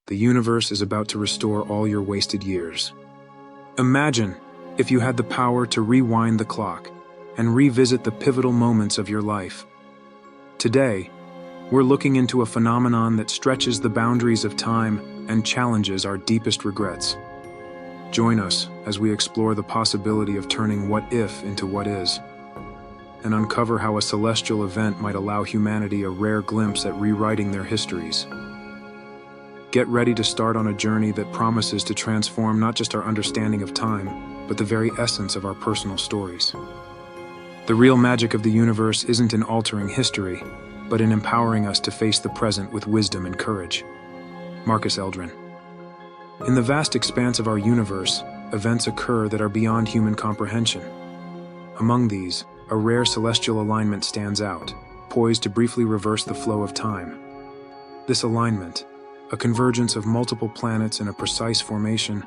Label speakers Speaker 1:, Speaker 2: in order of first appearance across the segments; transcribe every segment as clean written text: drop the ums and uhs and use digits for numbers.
Speaker 1: The universe is about to restore all your wasted years. Imagine if you had the power to rewind the clock and revisit the pivotal moments of your life. Today, we're looking into a phenomenon that stretches the boundaries of time and challenges our deepest regrets. Join us as we explore the possibility of turning what if into what is, and uncover how a celestial event might allow humanity a rare glimpse at rewriting their histories. Get ready to start on a journey that promises to transform not just our understanding of time, but the very essence of our personal stories. The real magic of the universe isn't in altering history, but in empowering us to face the present with wisdom and courage. Marcus Eldrin. In the vast expanse of our universe, events occur that are beyond human comprehension. Among these, a rare celestial alignment stands out, poised to briefly reverse the flow of time. This alignment, a convergence of multiple planets in a precise formation,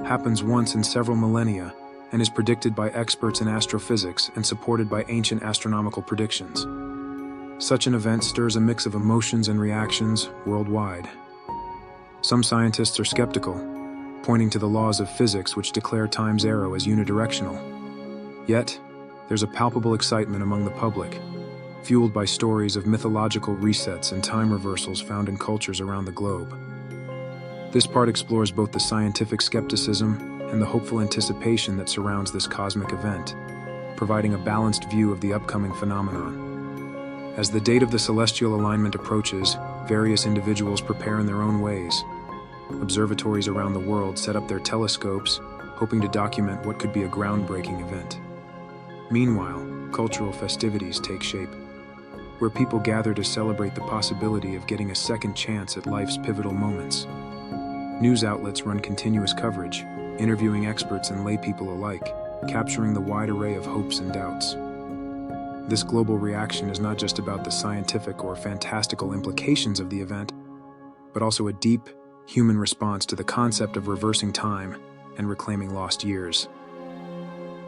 Speaker 1: happens once in several millennia and is predicted by experts in astrophysics and supported by ancient astronomical predictions. Such an event stirs a mix of emotions and reactions worldwide. Some scientists are skeptical, pointing to the laws of physics which declare time's arrow as unidirectional. Yet, there's a palpable excitement among the public, fueled by stories of mythological resets and time reversals found in cultures around the globe. This part explores both the scientific skepticism and the hopeful anticipation that surrounds this cosmic event, providing a balanced view of the upcoming phenomenon. As the date of the celestial alignment approaches, various individuals prepare in their own ways. Observatories around the world set up their telescopes, hoping to document what could be a groundbreaking event. Meanwhile, cultural festivities take shape, where people gather to celebrate the possibility of getting a second chance at life's pivotal moments. News outlets run continuous coverage, interviewing experts and laypeople alike, capturing the wide array of hopes and doubts. This global reaction is not just about the scientific or fantastical implications of the event, but also a deep, human response to the concept of reversing time and reclaiming lost years.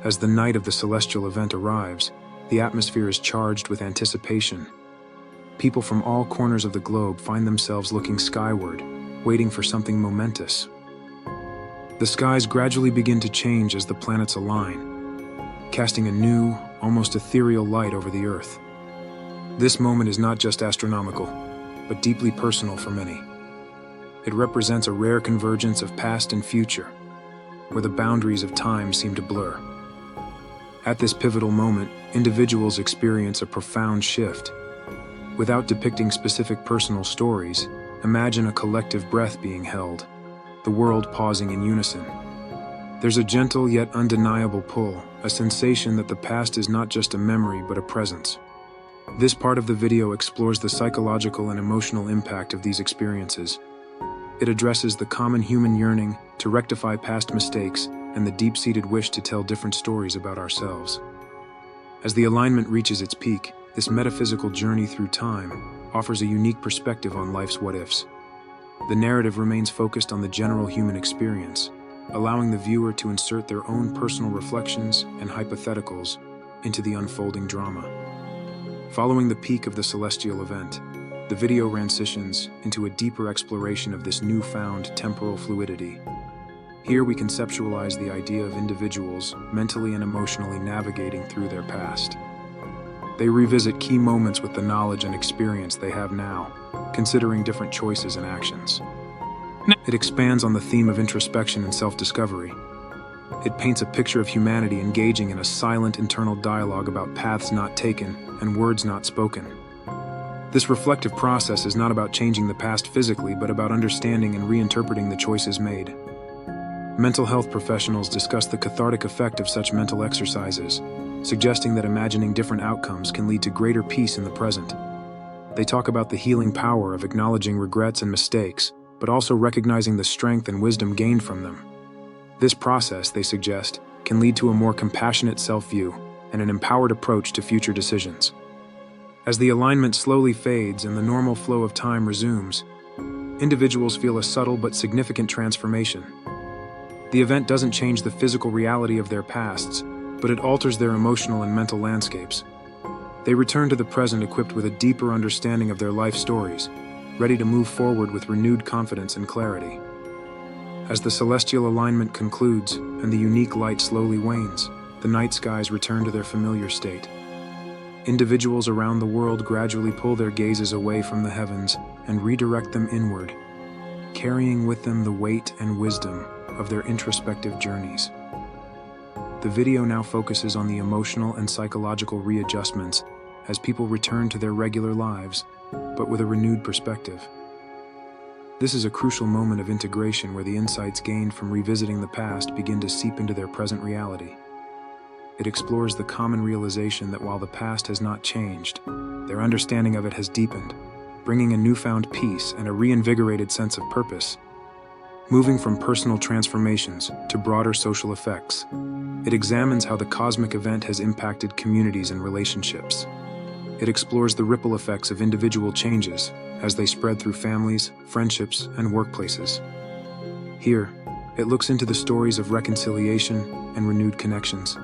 Speaker 1: As the night of the celestial event arrives, the atmosphere is charged with anticipation. People from all corners of the globe find themselves looking skyward, waiting for something momentous. The skies gradually begin to change as the planets align, casting a new, almost ethereal light over the Earth. This moment is not just astronomical, but deeply personal for many. It represents a rare convergence of past and future, where the boundaries of time seem to blur. At this pivotal moment, individuals experience a profound shift. Without depicting specific personal stories, imagine a collective breath being held, the world pausing in unison. There's a gentle yet undeniable pull, a sensation that the past is not just a memory but a presence. This part of the video explores the psychological and emotional impact of these experiences. It addresses the common human yearning to rectify past mistakes and the deep-seated wish to tell different stories about ourselves. As the alignment reaches its peak, this metaphysical journey through time offers a unique perspective on life's what-ifs. The narrative remains focused on the general human experience, allowing the viewer to insert their own personal reflections and hypotheticals into the unfolding drama. Following the peak of the celestial event, the video transitions into a deeper exploration of this newfound temporal fluidity. Here we conceptualize the idea of individuals mentally and emotionally navigating through their past. They revisit key moments with the knowledge and experience they have now, considering different choices and actions. It expands on the theme of introspection and self-discovery. It paints a picture of humanity engaging in a silent internal dialogue about paths not taken and words not spoken. This reflective process is not about changing the past physically, but about understanding and reinterpreting the choices made. Mental health professionals discuss the cathartic effect of such mental exercises, suggesting that imagining different outcomes can lead to greater peace in the present. They talk about the healing power of acknowledging regrets and mistakes, but also recognizing the strength and wisdom gained from them. This process, they suggest, can lead to a more compassionate self-view and an empowered approach to future decisions. As the alignment slowly fades and the normal flow of time resumes, individuals feel a subtle but significant transformation. The event doesn't change the physical reality of their pasts, but it alters their emotional and mental landscapes. They return to the present equipped with a deeper understanding of their life stories, ready to move forward with renewed confidence and clarity. As the celestial alignment concludes and the unique light slowly wanes, the night skies return to their familiar state. Individuals around the world gradually pull their gazes away from the heavens and redirect them inward, carrying with them the weight and wisdom of their introspective journeys. The video now focuses on the emotional and psychological readjustments as people return to their regular lives, but with a renewed perspective. This is a crucial moment of integration where the insights gained from revisiting the past begin to seep into their present reality. It explores the common realization that while the past has not changed, their understanding of it has deepened, bringing a newfound peace and a reinvigorated sense of purpose. Moving from personal transformations to broader social effects, it examines how the cosmic event has impacted communities and relationships. It explores the ripple effects of individual changes as they spread through families, friendships, and workplaces. Here, it looks into the stories of reconciliation and renewed connections.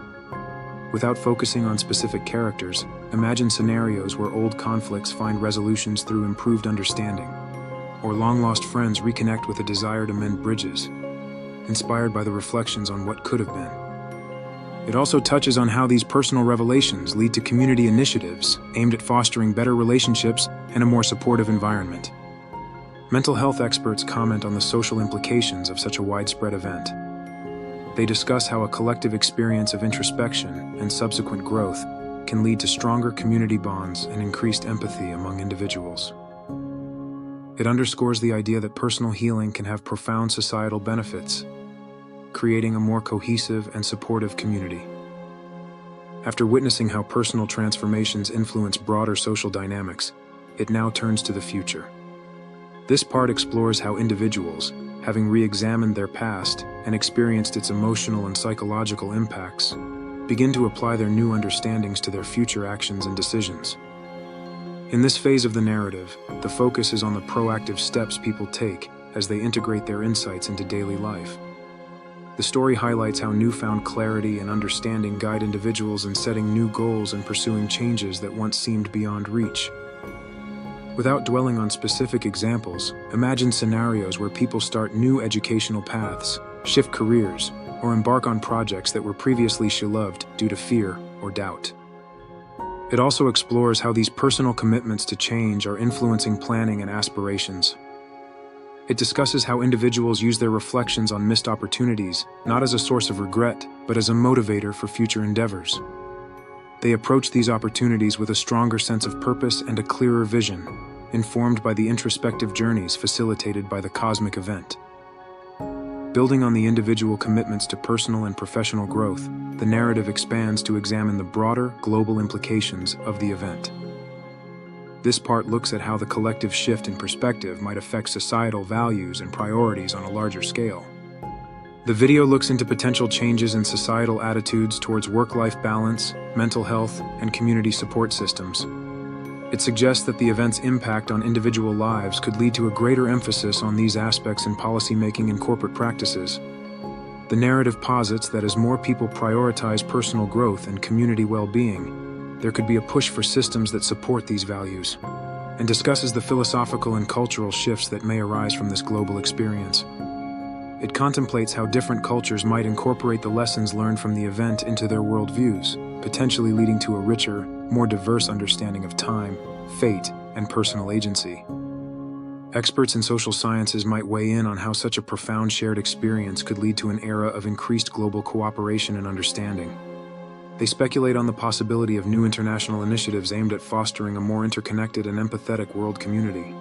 Speaker 1: Without focusing on specific characters, imagine scenarios where old conflicts find resolutions through improved understanding, or long-lost friends reconnect with a desire to mend bridges, inspired by the reflections on what could have been. It also touches on how these personal revelations lead to community initiatives aimed at fostering better relationships and a more supportive environment. Mental health experts comment on the social implications of such a widespread event. They discuss how a collective experience of introspection and subsequent growth can lead to stronger community bonds and increased empathy among individuals. It underscores the idea that personal healing can have profound societal benefits, creating a more cohesive and supportive community. After witnessing how personal transformations influence broader social dynamics, it now turns to the future. This part explores how individuals, having re-examined their past and experienced its emotional and psychological impacts, begin to apply their new understandings to their future actions and decisions. In this phase of the narrative, the focus is on the proactive steps people take as they integrate their insights into daily life. The story highlights how newfound clarity and understanding guide individuals in setting new goals and pursuing changes that once seemed beyond reach. Without dwelling on specific examples, imagine scenarios where people start new educational paths, shift careers, or embark on projects that were previously shelved due to fear or doubt. It also explores how these personal commitments to change are influencing planning and aspirations. It discusses how individuals use their reflections on missed opportunities, not as a source of regret, but as a motivator for future endeavors. They approach these opportunities with a stronger sense of purpose and a clearer vision, informed by the introspective journeys facilitated by the cosmic event. Building on the individual commitments to personal and professional growth, the narrative expands to examine the broader, global implications of the event. This part looks at how the collective shift in perspective might affect societal values and priorities on a larger scale. The video looks into potential changes in societal attitudes towards work-life balance, mental health, and community support systems. It suggests that the event's impact on individual lives could lead to a greater emphasis on these aspects in policymaking and corporate practices. The narrative posits that as more people prioritize personal growth and community well-being, there could be a push for systems that support these values, and discusses the philosophical and cultural shifts that may arise from this global experience. It contemplates how different cultures might incorporate the lessons learned from the event into their worldviews, potentially leading to a richer, more diverse understanding of time, fate, and personal agency. Experts in social sciences might weigh in on how such a profound shared experience could lead to an era of increased global cooperation and understanding. They speculate on the possibility of new international initiatives aimed at fostering a more interconnected and empathetic world community.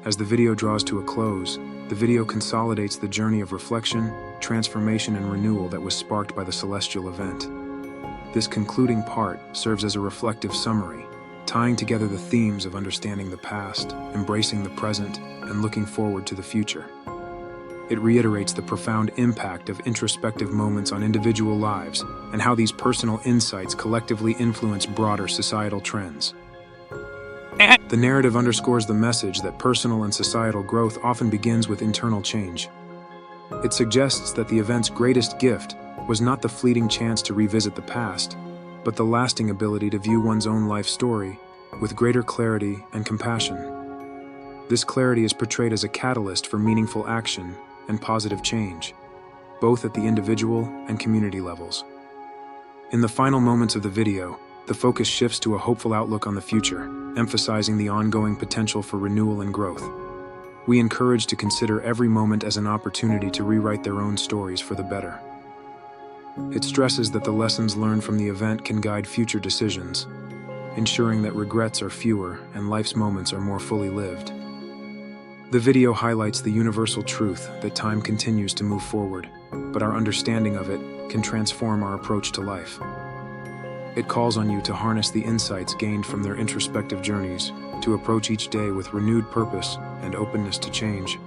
Speaker 1: As the video draws to a close, the video consolidates the journey of reflection, transformation, and renewal that was sparked by the celestial event. This concluding part serves as a reflective summary, tying together the themes of understanding the past, embracing the present, and looking forward to the future. It reiterates the profound impact of introspective moments on individual lives and how these personal insights collectively influence broader societal trends. The narrative underscores the message that personal and societal growth often begins with internal change. It suggests that the event's greatest gift was not the fleeting chance to revisit the past, but the lasting ability to view one's own life story with greater clarity and compassion. This clarity is portrayed as a catalyst for meaningful action and positive change, both at the individual and community levels. In the final moments of the video, the focus shifts to a hopeful outlook on the future, emphasizing the ongoing potential for renewal and growth. We encourage to consider every moment as an opportunity to rewrite their own stories for the better. It stresses that the lessons learned from the event can guide future decisions, ensuring that regrets are fewer and life's moments are more fully lived. The video highlights the universal truth that time continues to move forward, but our understanding of it can transform our approach to life. It calls on you to harness the insights gained from their introspective journeys, to approach each day with renewed purpose and openness to change.